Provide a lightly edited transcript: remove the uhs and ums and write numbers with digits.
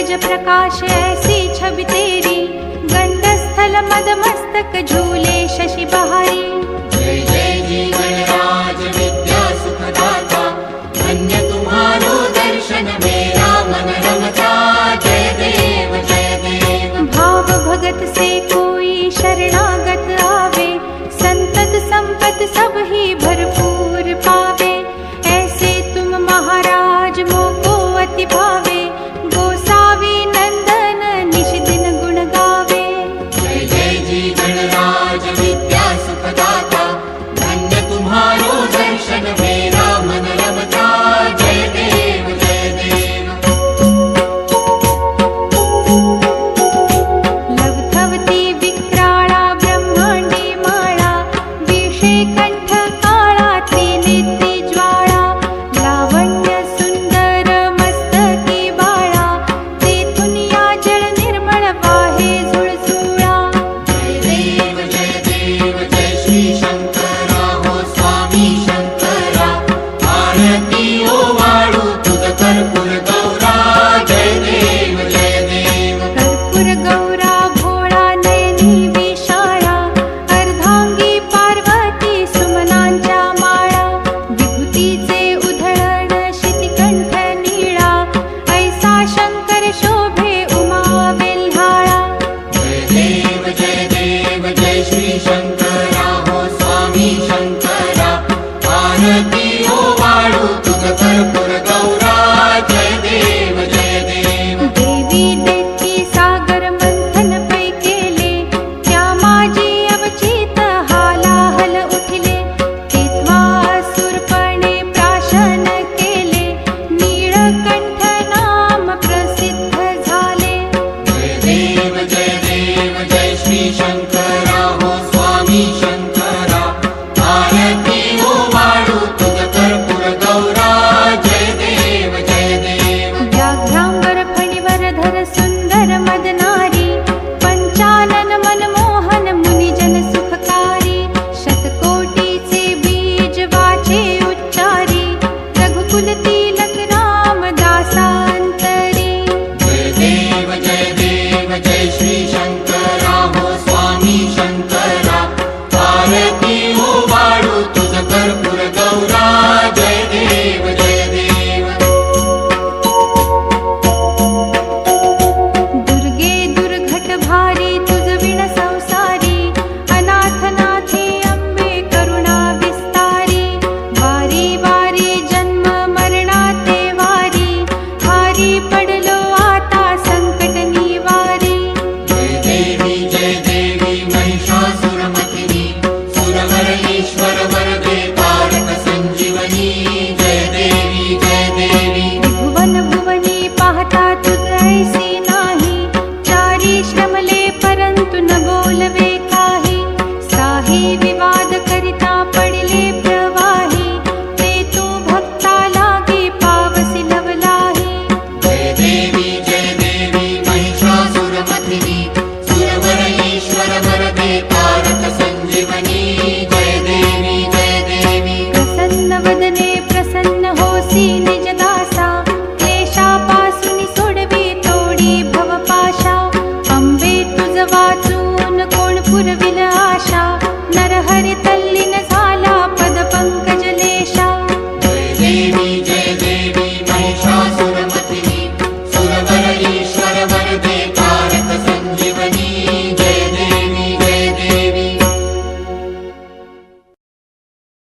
तेज प्रकाश ऐसी छवि तेरी, गंधस्थल मदमस्तक झूले शशि बहारी। जय जय जी गणराज विद्या सुखदाता, धन्य तुम्हारो दर्शन मेरा मन रमता। जय देव जय देव। भाव भगत से कोई शरणागत आवे, संतत संपत सब ही भरपूर पावे। ऐसे तुम महाराज मोको अति भावे, गोसावी नंदन निश दिन गुण गावे। जय जय जी गणराज विद्या सुखदाता, धन्य तुम्हारो दर्शन मेरा मन रमता। जय देव जय देव। लवथवती विक्राळा ब्रह्मांडी माळा, विषे कंठ काळा त्रिनेत्री ज्वाळा। लावण्य सुंदर मस्तकी बाळा, तेथून या जल निर्मळ वाहे झुळझुळा। जय देव जय श्री शंकरा हो स्वामी शंकरा, आरती ओवाळू तुझ कर्पूर गौरा। जय देव जय देव। कर्पूर गौरा भोळा नयनी विशाळा, अर्धांगी पार्वती सुमनांच्या माळा। विभूतीचे उधळण शितिकंठ नीळा, ऐसा शंकर शोभे उमा वेल्हाळा। जय देव जय श्री शंकरा हो स्वामी शंकरा, आरती ओवाळू तुझ कर्पूर गौरा। जय देव जय देव। देवी देती सागर मंथन पै केले, त्या माझी अवचित हालाहल उठले। तेव्हा असुरपणे प्राशन केले, नीळकंठ नाम प्रसिद्ध झाले। जय देव जय श्री शंकरा हो स्वामी शंकरा, आरती ओवाळू तुझ कर्पूर गौरा। जय देव जय देव। व्याघ्रांबर फणीवर सुंदर मदनारी, पंचानन मनमोहन मुनिजन सुखकारी। शतकोटीचे बीज वाचे उच्चारी, रघुकुल तिलक राम दासांतरी। जय देव जय श्री शंकरा हो स्वामी शंकरा, आरती ओवाळू तुझ कर्पूर गौरा। जय देव जय देव। दुर्गे दुर्घट भारी तुझ विण संसारी, अनाथनाथे अंबे करुणा विस्तारी। वारी वारी जन्म मरणाते वारी, भारी पडलो आता संकट निवारी। जय देवी महिषासुरमर्दिनी, सुरवर ईश्वर वरदे तारक संजीवनी। जय देवी जय देवी। भुवन भुवनी पाहता तुझ ऐसी नाही, चारी श्रमले परंतु न बोलवे काही। साही विवाद करिता पडिले प्रवाही, ते तू भक्ता लागे पावसी लवलाही। जय देवी महिषासुरमर्दिनी, सुरवर ईश्वर वरदे तारक संजीवनी। जय देवी जय देवी। प्रसन्न वदने प्रसन्न होसी निज दासा, क्लेशापासून सोडवी तोडी भवपाशा। अंबे तुझ वाचून कोण पुरविल आशा, नरहरी तल्लीन झाला पद पंकज लेशा। जय देवी जय